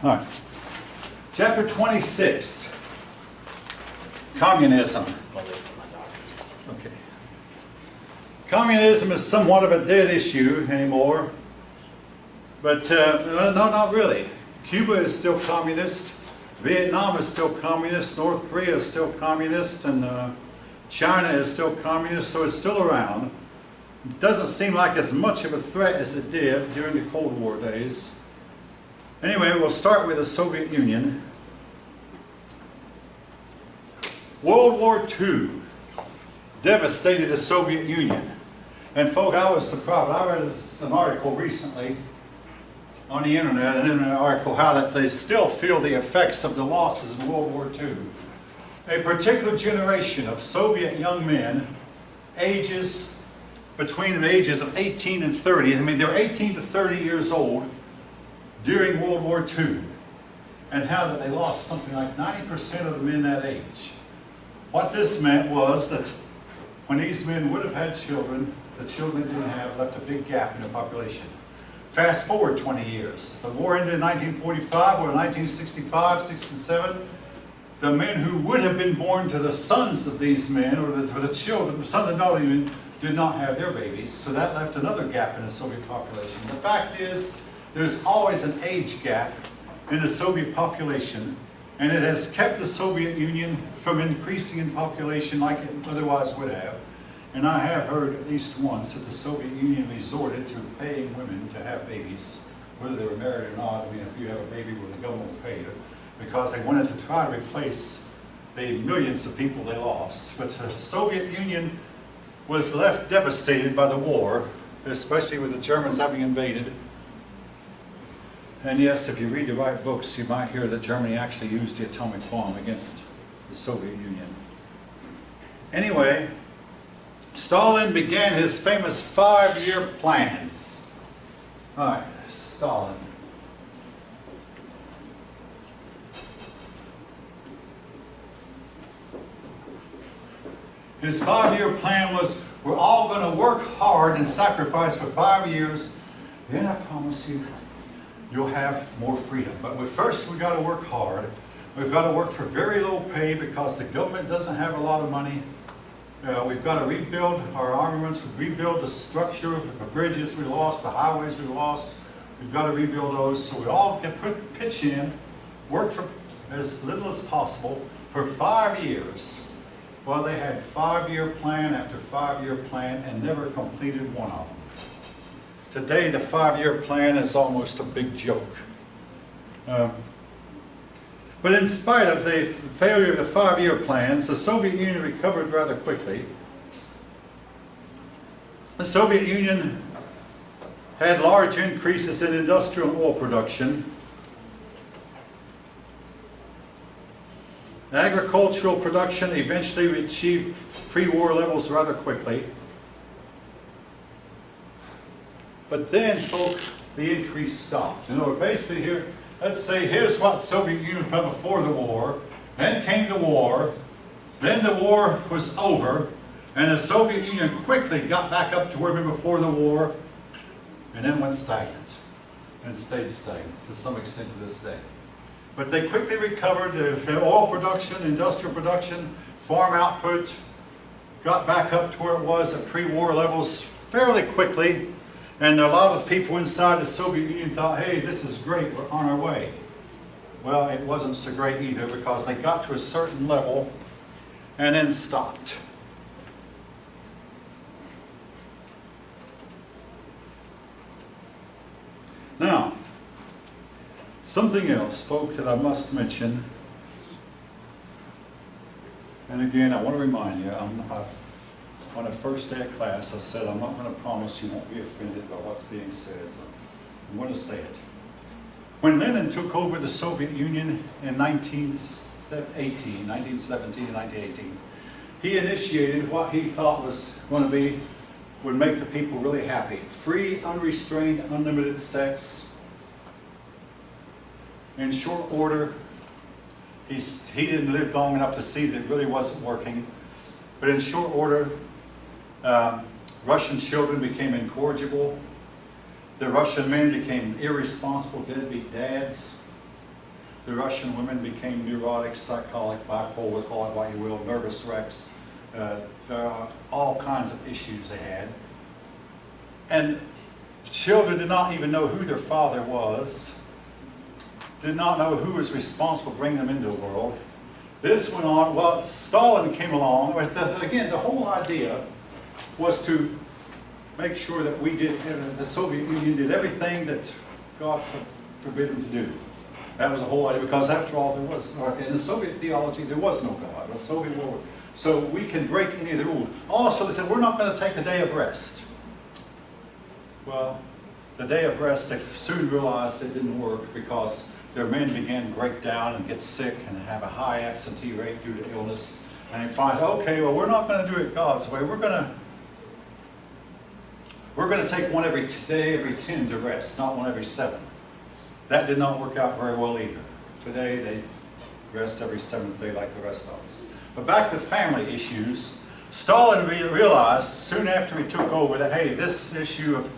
All right. Chapter 26. Communism. Okay. Communism is somewhat of a dead issue anymore. But no, not really. Cuba is still communist. Vietnam is still communist. North Korea is still communist. And China is still communist. So it's still around. It doesn't seem like as much of a threat as it did during the Cold War days. Anyway, we'll start with the Soviet Union. World War II devastated the Soviet Union. And folk, I was surprised. I read an article recently on the internet, and in an article, how that they still feel the effects of the losses in World War II. A particular generation of Soviet young men, between the ages of 18 and 30, I mean, they're 18 to 30 years old during World War II, and how that they lost something like 90% of the men that age. What this meant was that when these men would have had children, the children they didn't have left a big gap in the population. Fast forward 20 years. The war ended in 1945, or in 1965, 67. The men who would have been born to the sons of these men, or the children, the sons and daughters even, did not have their babies. So that left another gap in the Soviet population. The fact is, there's always an age gap in the Soviet population, and it has kept the Soviet Union from increasing in population like it otherwise would have. And I have heard at least once that the Soviet Union resorted to paying women to have babies, whether they were married or not. I mean, if you have a baby, well, the government will pay you, because they wanted to try to replace the millions of people they lost. But the Soviet Union was left devastated by the war, especially with the Germans having invaded. And yes, if you read the right books, you might hear that Germany actually used the atomic bomb against the Soviet Union. Anyway, Stalin began his famous 5-year plans. All right, Stalin. His 5-year plan was, we're all going to work hard and sacrifice for 5 years. Then I promise you, you'll have more freedom. But first, we've got to work hard. We've got to work for very low pay because the government doesn't have a lot of money. We've got to rebuild our armaments, rebuild the structure of the bridges we lost, the highways we lost. We've got to rebuild those so we all can pitch in, work for as little as possible for 5 years. Well, they had 5-year plan after 5-year plan and never completed one of them. Today, the 5-year plan is almost a big joke. But in spite of the failure of the 5-year plans, the Soviet Union recovered rather quickly. The Soviet Union had large increases in industrial oil production. Agricultural production eventually achieved pre-war levels rather quickly. But then, folks, the increase stopped. You know, basically here, let's say here's what Soviet Union done before the war. Then came the war. Then the war was over. And the Soviet Union quickly got back up to where we were before the war. And then went stagnant. And stayed stagnant to some extent to this day. But they quickly recovered the oil production, industrial production, farm output. Got back up to where it was at pre-war levels fairly quickly. And a lot of people inside the Soviet Union thought, hey, this is great, we're on our way. Well, it wasn't so great either because they got to a certain level and then stopped. Now, something else, folks, that I must mention. And again, I want to remind you, on the first day of class, I said, I'm not going to promise you won't be offended by what's being said. So I'm going to say it. When Lenin took over the Soviet Union in 1917 and 1918, he initiated what he thought was going to be, would make the people really happy. Free, unrestrained, unlimited sex. In short order, he didn't live long enough to see that it really wasn't working. But in short order, Russian children became incorrigible. The Russian men became irresponsible, deadbeat dads. The Russian women became neurotic, psychotic, bipolar, call it what you will, nervous wrecks. All kinds of issues they had. And children did not even know who their father was, did not know who was responsible for bringing them into the world. This went on, well, Stalin came along. Again, the whole idea was to make sure that we did, the Soviet Union did everything that God forbid them to do. That was the whole idea, because after all, there was, in the Soviet theology, there was no God. The Soviet war. So we can break any of the rules. Also, they said, we're not going to take a day of rest. Well, the day of rest, they soon realized it didn't work, because their men began to break down and get sick and have a high absentee rate due to illness. And they find, okay, well, we're not going to do it God's way. We're going to take one every day, every 10 to rest, not one every 7. That did not work out very well either. Today, they rest every 7th day like the rest of us. But back to family issues, Stalin realized soon after he took over that, hey, this issue of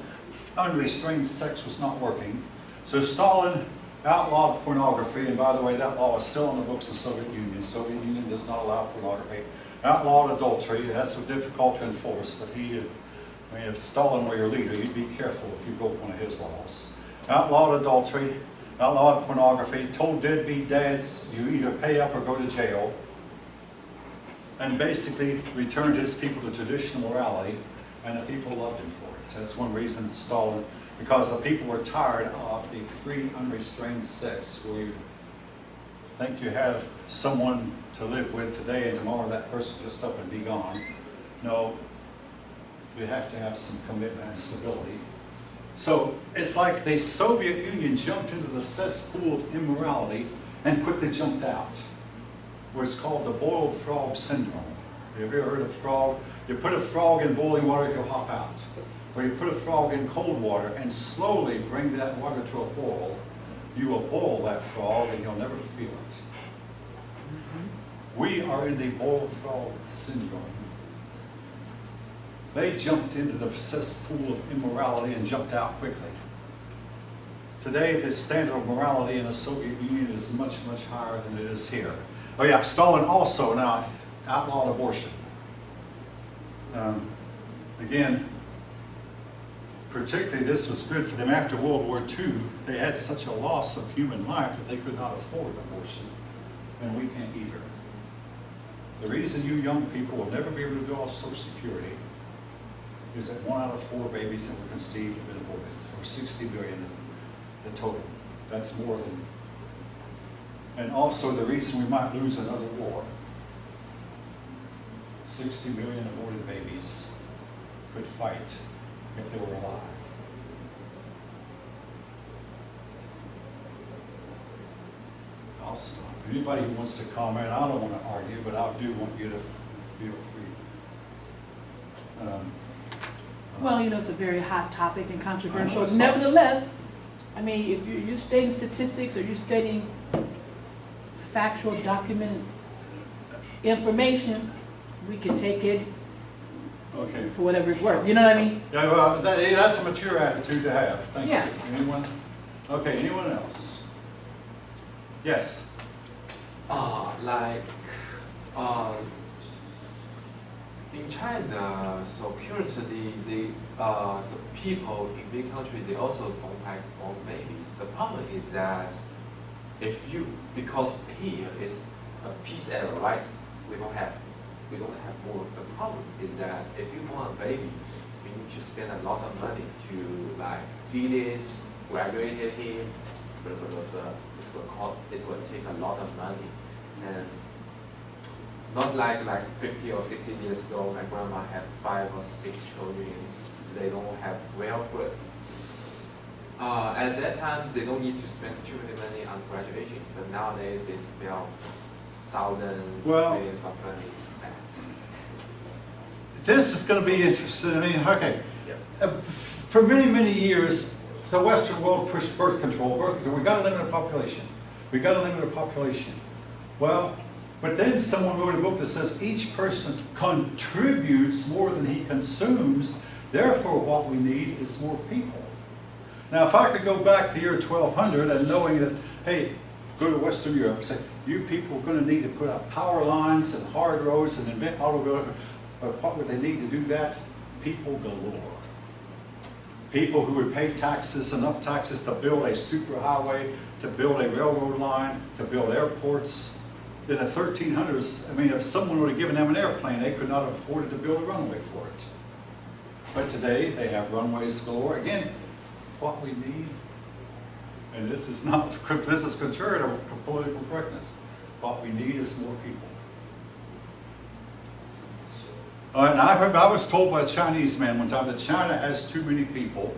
unrestrained sex was not working. So Stalin outlawed pornography, and by the way, that law is still on the books of the Soviet Union. The Soviet Union does not allow pornography. Outlawed adultery, that's so difficult to enforce, but if Stalin were your leader, you'd be careful if you broke one of his laws. Outlawed adultery, outlawed pornography, told deadbeat dads, you either pay up or go to jail, and basically returned his people to traditional morality, and the people loved him for it. That's one reason Stalin, because the people were tired of the free, unrestrained sex, where you think you have someone to live with today, and tomorrow that person just up and be gone. No, you have to have some commitment and stability. So it's like the Soviet Union jumped into the cesspool of immorality and quickly jumped out. What's called the boiled frog syndrome. Have you ever heard of frog? You put a frog in boiling water, he'll hop out. Or you put a frog in cold water and slowly bring that water to a boil. You will boil that frog and you'll never feel it. We are in the boiled frog syndrome. They jumped into the cesspool of immorality and jumped out quickly. Today, the standard of morality in the Soviet Union is much, much higher than it is here. Oh yeah, Stalin also now outlawed abortion. Again, particularly this was good for them after World War II. They had such a loss of human life that they could not afford abortion, and we can't either. The reason you young people will never be able to draw Social Security is that 1 out of 4 babies that were conceived have been aborted, or 60 million in total. That's more than. And also the reason we might lose another war. 60 million aborted babies could fight if they were alive. I'll stop. Anybody who wants to comment, I don't want to argue, but I do want you to feel free. Well, it's a very hot topic and controversial. it's Nevertheless, I mean, if you're stating statistics or you're stating factual, documented information, we can take it Okay. for whatever it's worth. You know what I mean? Yeah, well, that's a mature attitude to have. Thank Yeah. you. Anyone? Okay, anyone else? Yes. In China, so currently the people in big country, they also don't like born babies. The problem is that because here is a peace era, right? We don't have more. The problem is that if you want a baby, you need to spend a lot of money to feed it, graduate him, blah blah blah blah. It will take a lot of money, and not like 50 or 60 years ago, my grandma had 5 or 6 children. They don't have well-bred. At that time, they don't need to spend too many money on graduations, but nowadays they spend thousands, millions of money. This is going to be interesting. I mean, okay. Yeah. For many, many years, the Western world pushed birth control. We got to limit the population. We got to limit the population. Well, but then someone wrote a book that says each person contributes more than he consumes. Therefore, what we need is more people. Now, if I could go back to the year 1200 and knowing that, hey, go to Western Europe and say, you people are going to need to put up power lines and hard roads and invent automobiles. But what would they need to do that? People galore. People who would pay taxes, enough taxes to build a superhighway, to build a railroad line, to build airports. In the 1300s, I mean, if someone would have given them an airplane, they could not have afforded to build a runway for it. But today, they have runways galore. Again, what we need, and this is not, this is contrary to political correctness, what we need is more people. And I was told by a Chinese man one time that China has too many people.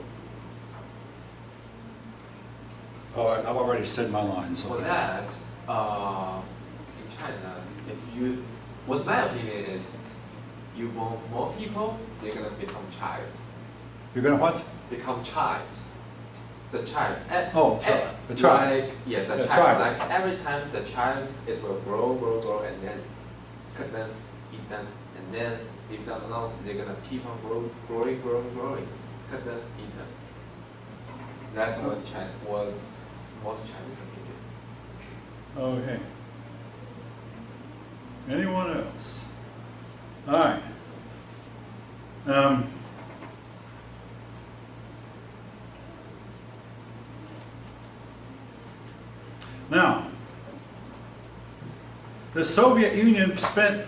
Oh, I've already said my line. So For that, in China, what my opinion is, you want more people, they're gonna become tribes. You're going to what? Become tribes. The tribe. The tribes. Like, yeah, the The tribes. tribe. Like every time the tribes, it will grow, and then cut them, eat them, and then leave them alone. They're gonna keep on growing. Cut them, eat them. That's what's most Chinese opinion. Okay. Anyone else? All right. Now, the Soviet Union spent,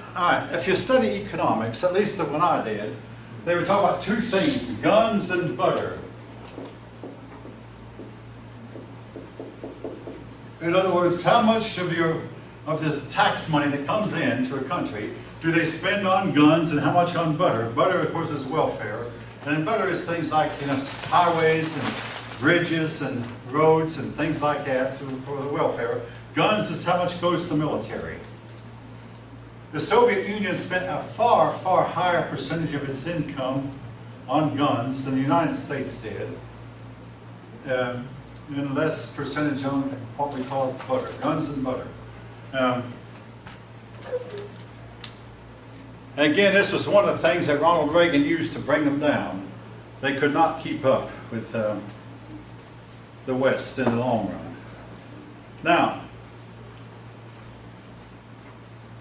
if you study economics, at least the one I did, they would talk about two things, guns and butter. In other words, how much of this tax money that comes in to a country do they spend on guns and how much on butter? Butter, of course, is welfare. And butter is things like, highways and bridges and roads and things like that for the welfare. Guns is how much goes to the military. The Soviet Union spent a far, far higher percentage of its income on guns than the United States did. And less percentage on what we call butter, guns and butter. Again, this was one of the things that Ronald Reagan used to bring them down. They could not keep up with the West in the long run. Now,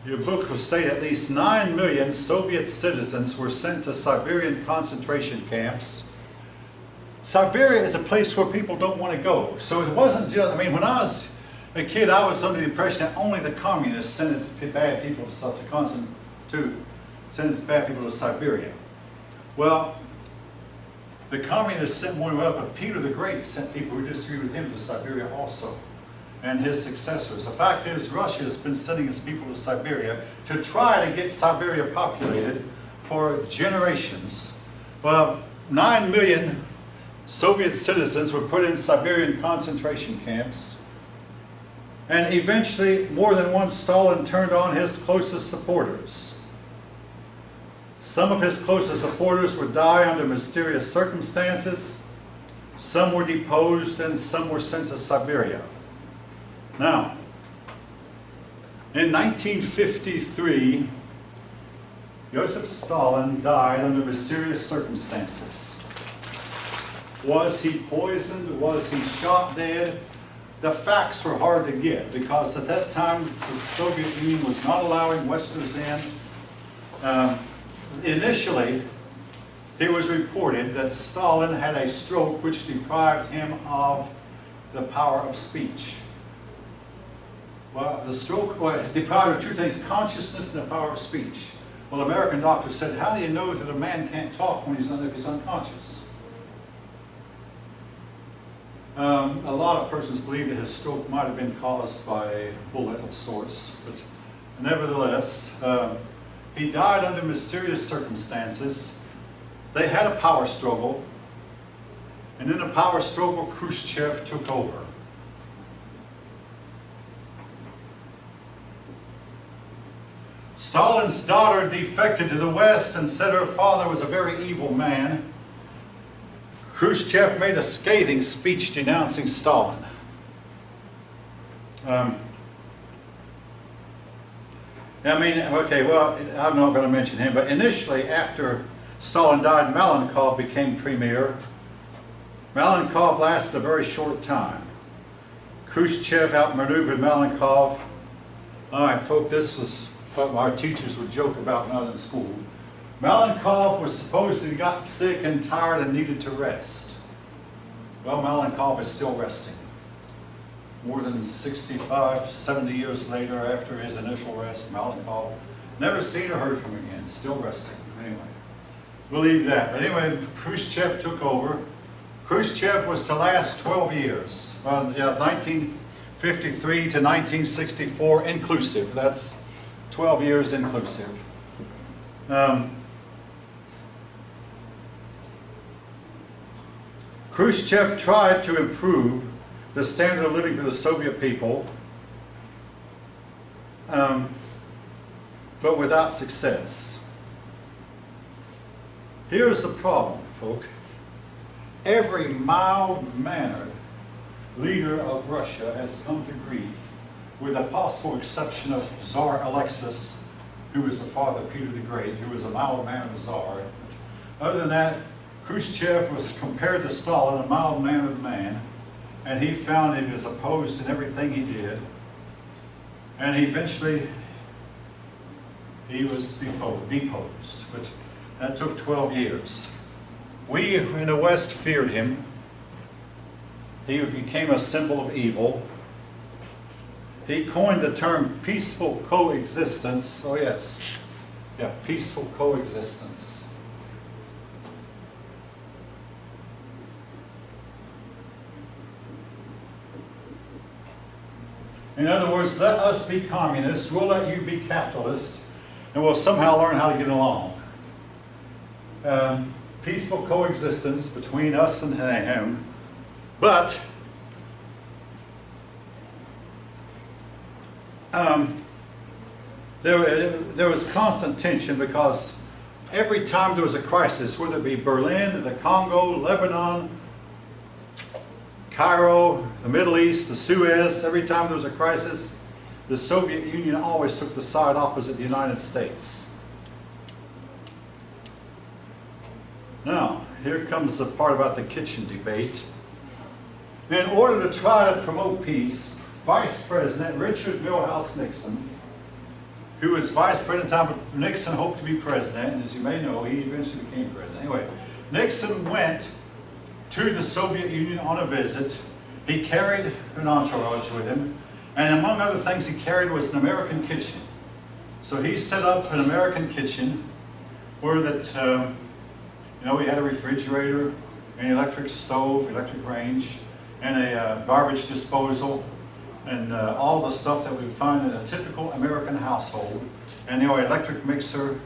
your book will state at least 9 million Soviet citizens were sent to Siberian concentration camps. Siberia is a place where people don't want to go. So it wasn't just, when I was a kid, I was under the impression that only the communists sent its bad people to Siberia. Well, the communists sent more well, but Peter the Great sent people who disagreed with him to Siberia also, and his successors. The fact is, Russia has been sending its people to Siberia to try to get Siberia populated for generations. Well, 9 million Soviet citizens were put in Siberian concentration camps, and eventually, more than once, Stalin turned on his closest supporters. Some of his closest supporters would die under mysterious circumstances, some were deposed, and some were sent to Siberia. Now, in 1953, Joseph Stalin died under mysterious circumstances. Was he poisoned? Was he shot dead? The facts were hard to get because at that time the Soviet Union was not allowing Westerners in. Initially, it was reported that Stalin had a stroke which deprived him of the power of speech. Well, the stroke deprived of two things, consciousness and the power of speech. Well, American doctors said, how do you know that a man can't talk when if he's unconscious? A lot of persons believe that his stroke might have been caused by a bullet of sorts, but nevertheless, he died under mysterious circumstances. They had a power struggle, and in the power struggle, Khrushchev took over. Stalin's daughter defected to the West and said her father was a very evil man. Khrushchev made a scathing speech denouncing Stalin. I'm not going to mention him, but initially, after Stalin died, Malenkov became premier. Malenkov lasted a very short time. Khrushchev outmaneuvered Malenkov. All right, folks, this was what our teachers would joke about when I was in school. Malenkov was supposedly got sick and tired and needed to rest. Well, Malenkov is still resting. More than 65, 70 years later after his initial rest, Malenkov, never seen or heard from again, still resting. Anyway, we'll leave that. But anyway, Khrushchev took over. Khrushchev was to last 12 years. Well, yeah, 1953 to 1964 inclusive. That's 12 years inclusive. Khrushchev tried to improve the standard of living for the Soviet people, but without success. Here's the problem, folks. Every mild-mannered leader of Russia has come to grief, with the possible exception of Tsar Alexis, who was the father of Peter the Great, who was a mild-mannered Tsar. Other than that, Khrushchev was compared to Stalin, a mild-mannered man, and he found he was opposed in everything he did. And eventually, he was deposed, but that took 12 years. We in the West feared him. He became a symbol of evil. He coined the term peaceful coexistence. Oh yes, yeah, peaceful coexistence. In other words, let us be communists, we'll let you be capitalists, and we'll somehow learn how to get along. Peaceful coexistence between us and him, but there was constant tension, because every time there was a crisis, whether it be Berlin, the Congo, Lebanon, Cairo, the Middle East, the Suez, every time there was a crisis, the Soviet Union always took the side opposite the United States. Now, here comes the part about the kitchen debate. In order to try to promote peace, Vice President Richard Milhouse Nixon, who was Vice President at the time, but Nixon hoped to be president, and as you may know, he eventually became president. Anyway, Nixon went to the Soviet Union on a visit. He carried an entourage with him, and among other things he carried was an American kitchen. So he set up an American kitchen where that, we had a refrigerator, an electric stove, electric range, and a garbage disposal, and all the stuff that we find in a typical American household. And electric mixer.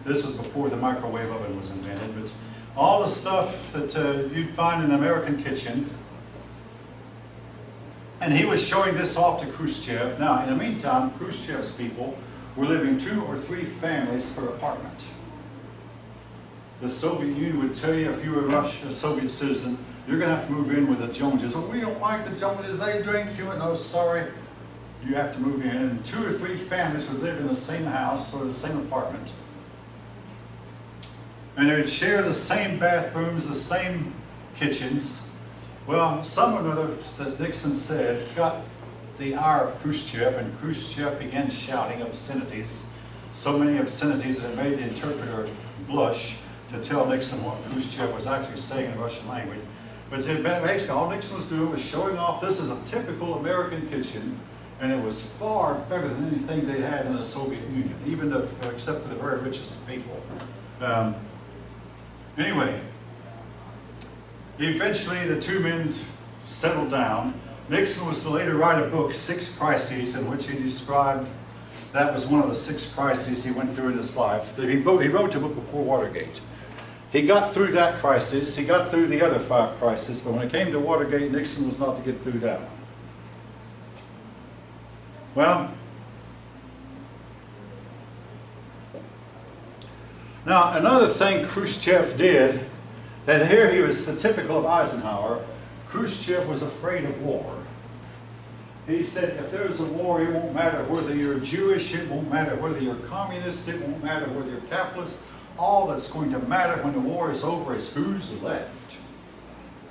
This was before the microwave oven was invented, but all the stuff that you'd find in an American kitchen. And he was showing this off to Khrushchev. Now, in the meantime, Khrushchev's people were living 2 or 3 families per apartment. The Soviet Union would tell you, if you were a Soviet citizen, you're going to have to move in with the Joneses. Oh, we don't like the Joneses, they drink too much. No, sorry, you have to move in. And 2 or 3 families would live in the same house or the same apartment. And they would share the same bathrooms, the same kitchens. Well, someone or other, as Nixon said, got the ire of Khrushchev, and Khrushchev began shouting obscenities. So many obscenities that it made the interpreter blush to tell Nixon what Khrushchev was actually saying in Russian language. But basically all Nixon was doing was showing off, this is a typical American kitchen, and it was far better than anything they had in the Soviet Union, even except for the very richest people. Anyway, eventually the 2 men settled down. Nixon was to later write a book, 6 Crises, in which he described that was one of the 6 crises he went through in his life. He wrote a book before Watergate. He got through that crisis, he got through the other 5 crises, but when it came to Watergate, Nixon was not to get through that one. Well, now another thing Khrushchev did, and here he was typical of Eisenhower, Khrushchev was afraid of war. He said, if there's a war, it won't matter whether you're Jewish, it won't matter whether you're communist, it won't matter whether you're capitalist. All that's going to matter when the war is over is who's left.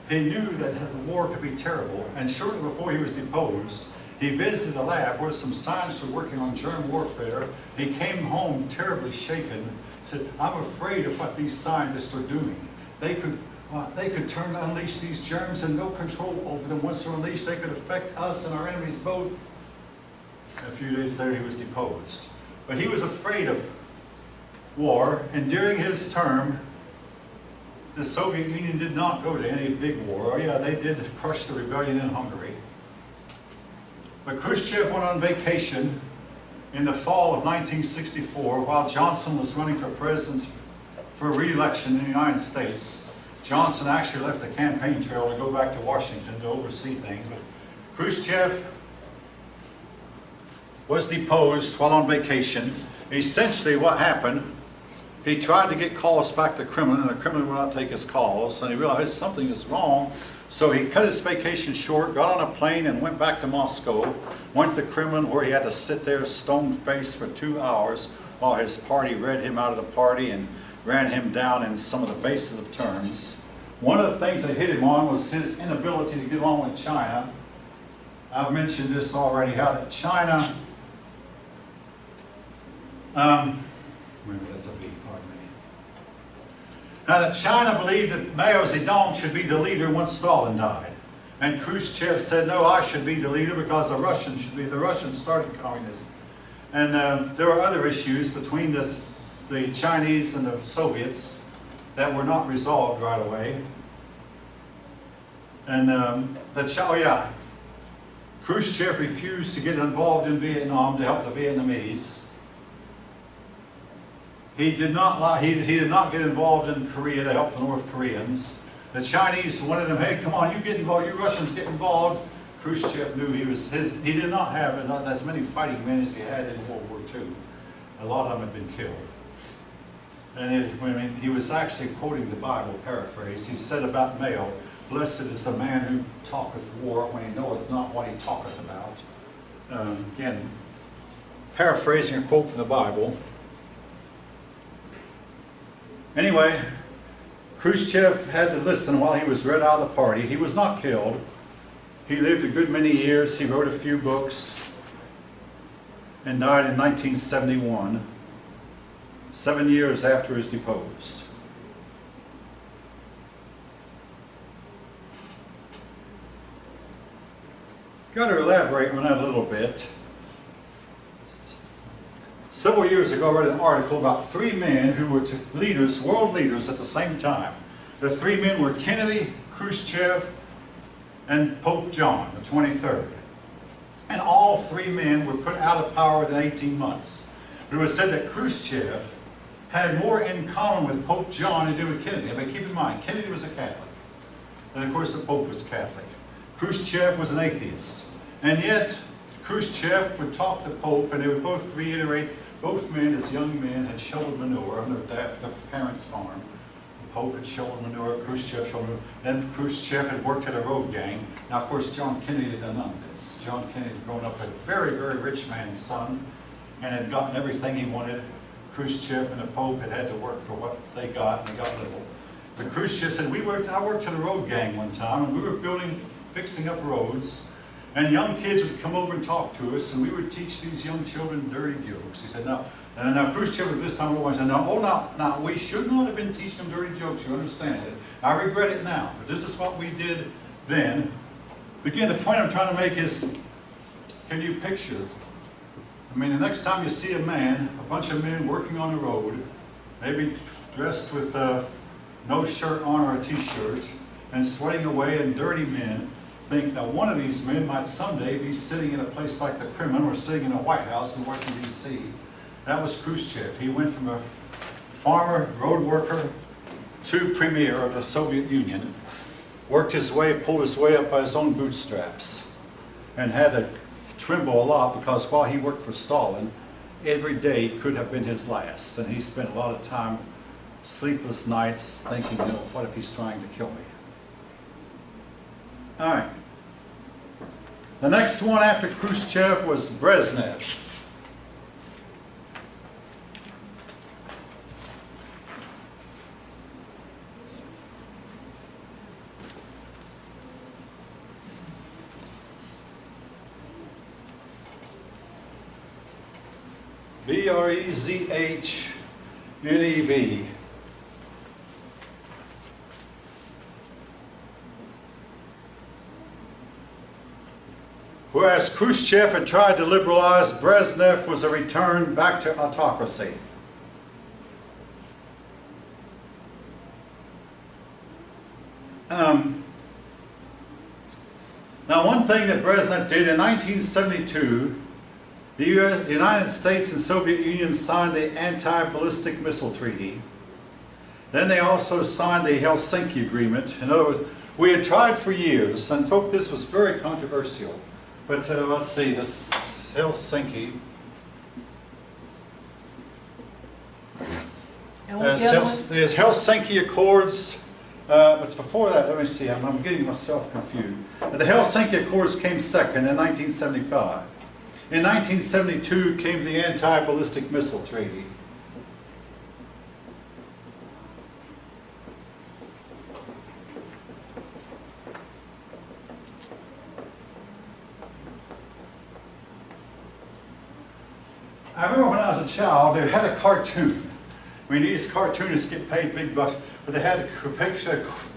he knew that the war could be terrible, and shortly before he was deposed, he visited a lab where some scientists were working on germ warfare. He came home terribly shaken, said, I'm afraid of what these scientists are doing. They could unleash these germs and no control over them. Once they're unleashed, they could affect us and our enemies both. A few days later, he was deposed. But he was afraid of war, and during his term, the Soviet Union did not go to any big war. Oh yeah, they did crush the rebellion in Hungary. But Khrushchev went on vacation in the fall of 1964 while Johnson was running for president for re-election in the United States. Johnson actually left the campaign trail to go back to Washington to oversee things. But Khrushchev was deposed while on vacation. Essentially what happened, he tried to get calls back to the Kremlin, and the Kremlin would not take his calls, and he realized something is wrong. So he cut his vacation short, got on a plane, and went back to Moscow, went to the Kremlin, where he had to sit there stone-faced for 2 hours while his party read him out of the party and ran him down in some of the bases of terms. One of the things they hit him on was his inability to get along with China. I've mentioned this already, how that China, remember that's a V, pardon me. Now that China believed that Mao Zedong should be the leader once Stalin died. And Khrushchev said, no, I should be the leader because the Russians should be. The Russians started communism. And there were other issues between the Chinese and the Soviets that were not resolved right away. And Khrushchev refused to get involved in Vietnam to help the Vietnamese. He did not get involved in Korea to help the North Koreans. The Chinese wanted him, hey, come on, you get involved, you Russians get involved. Khrushchev knew he did not have as many fighting men as he had in World War II. A lot of them had been killed. And he was actually quoting the Bible, paraphrase. He said about Mao, blessed is the man who talketh war when he knoweth not what he talketh about. Again, paraphrasing a quote from the Bible. Anyway, Khrushchev had to listen while he was read out of the party. He was not killed. He lived a good many years. He wrote a few books and died in 1971, 7 years after he was deposed. Got to elaborate on that a little bit. Several years ago, I read an article about 3 men who were leaders, world leaders at the same time. The 3 men were Kennedy, Khrushchev, and Pope John, the 23rd. And all 3 men were put out of power within 18 months. It was said that Khrushchev had more in common with Pope John than he did with Kennedy. But keep in mind, Kennedy was a Catholic. And of course the Pope was Catholic. Khrushchev was an atheist. And yet, Khrushchev would talk to the Pope, and they would both reiterate, both men as young men had shoveled manure on their parents' farm. The Pope had shoveled manure, Khrushchev shoveled manure. Then Khrushchev had worked at a road gang. Now, of course, John Kennedy had done none of this. John Kennedy had grown up a very, very rich man's son and had gotten everything he wanted. Khrushchev and the Pope had to work for what they got, and they got little. But Khrushchev said, I worked at a road gang one time, and we were fixing up roads. And young kids would come over and talk to us, and we would teach these young children dirty jokes. He said, now Khrushchev at this time said, now, we should not have been teaching them dirty jokes, you understand it. I regret it now, but this is what we did then. Again, the point I'm trying to make is, can you picture, the next time you see a bunch of men working on the road, maybe dressed with no shirt on or a t-shirt, and sweating away, and dirty men, think that one of these men might someday be sitting in a place like the Kremlin or sitting in a White House in Washington, D.C. That was Khrushchev. He went from a farmer, road worker, to premier of the Soviet Union, pulled his way up by his own bootstraps, and had to tremble a lot because while he worked for Stalin, every day could have been his last. And he spent a lot of time, sleepless nights, thinking, what if he's trying to kill me? All right. The next one after Khrushchev was Brezhnev. Brezhnev. Whereas Khrushchev had tried to liberalize, Brezhnev was a return back to autocracy. Now, one thing that Brezhnev did in 1972, the United States and Soviet Union signed the Anti-Ballistic Missile Treaty. Then they also signed the Helsinki Agreement. In other words, we had tried for years, and folks, this was very controversial. But let's see, this Helsinki. And what's the other one? There's Helsinki Accords. But before that, let me see, I'm getting myself confused. The Helsinki Accords came second in 1975. In 1972 came the Anti-Ballistic Missile Treaty. I remember when I was a child, they had a cartoon. I mean, these cartoonists get paid big bucks, but they had a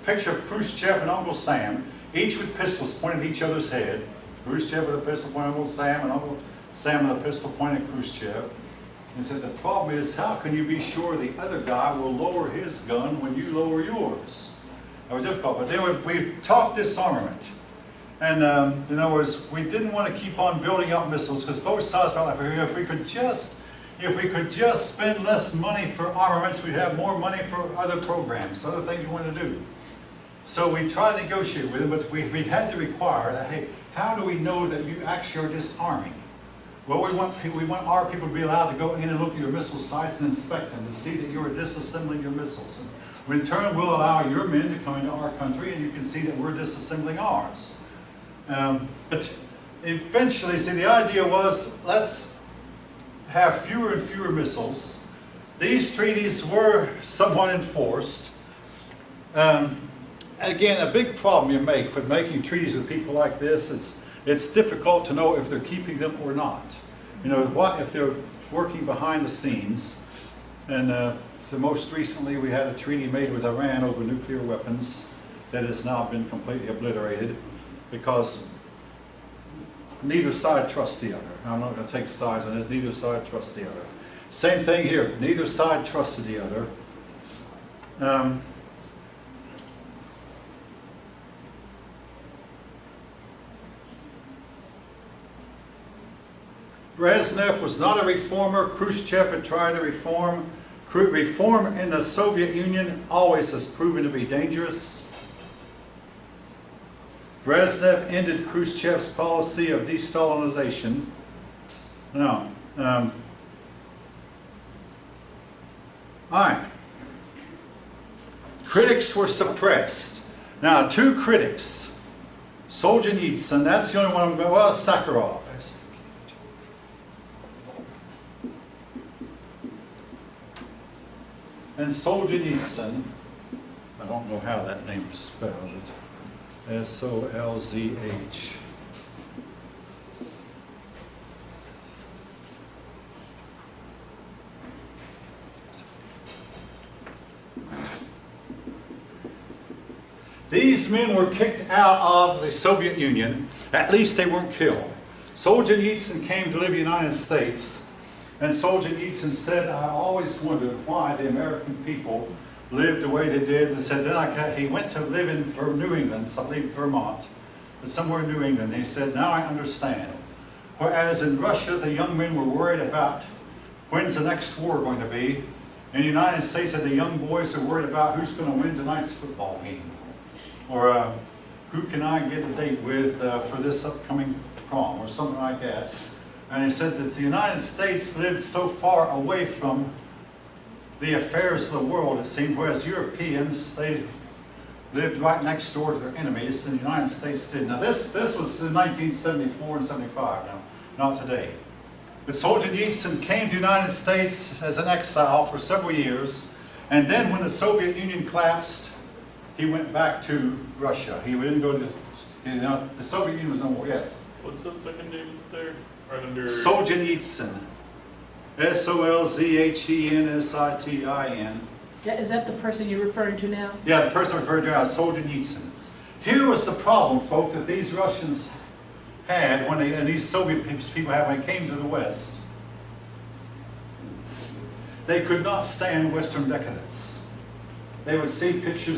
picture of Khrushchev and Uncle Sam, each with pistols pointed at each other's head. Khrushchev with a pistol pointed at Uncle Sam, and Uncle Sam with a pistol pointed at Khrushchev. And said, the problem is, how can you be sure the other guy will lower his gun when you lower yours? That was difficult, but then we talked disarmament. And in other words, we didn't want to keep on building up missiles because both sides felt like if we could just spend less money for armaments, we'd have more money for other programs, other things we wanted to do. So we tried to negotiate with them, but we had to require that, hey, how do we know that you actually are disarming? Well, we want our people to be allowed to go in and look at your missile sites and inspect them to see that you are disassembling your missiles. And in turn, we'll allow your men to come into our country and you can see that we're disassembling ours. But eventually, see, the idea was, let's have fewer and fewer missiles. These treaties were somewhat enforced. Again, a big problem you make with making treaties with people like this, it's difficult to know if they're keeping them or not. You know, what if they're working behind the scenes. And the most recently, we had a treaty made with Iran over nuclear weapons that has now been completely obliterated because neither side trusts the other. I'm not going to take sides on this. Neither side trusts the other. Same thing here. Neither side trusted the other. Brezhnev was not a reformer. Khrushchev had tried to reform. Reform in the Soviet Union always has proven to be dangerous. Brezhnev ended Khrushchev's policy of de-Stalinization. Now, all right. Critics were suppressed. Now, two critics. Solzhenitsyn, that's the only one I'm going to, well, Sakharov. And Solzhenitsyn, I don't know how that name is spelled. S-O-L-Z-H. These men were kicked out of the Soviet Union. At least they weren't killed. Solzhenitsyn came to live in the United States, and Solzhenitsyn said, I always wondered why the American people lived the way they did. And said, he went to live in New England, I believe Vermont, but somewhere in New England. He said, now I understand. Whereas in Russia, the young men were worried about when's the next war going to be. In the United States, the young boys are worried about who's going to win tonight's football game. Or who can I get a date with for this upcoming prom, or something like that. And he said that the United States lived so far away from the affairs of the world, it seemed, whereas Europeans, they lived right next door to their enemies, and the United States did. Now this was in 1974 and 75 now, not today. But Solzhenitsyn came to the United States as an exile for several years, and then when the Soviet Union collapsed, he went back to Russia. He didn't go to the Soviet Union was no more, yes. What's the second name there? Right under... Solzhenitsyn. Solzhenitsyn. Is that the person you're referring to now? Yeah, the person referred to as Solzhenitsyn. Here was the problem, folks, that these Russians had when they, and these Soviet people had when they came to the West. They could not stand Western decadence. They would see pictures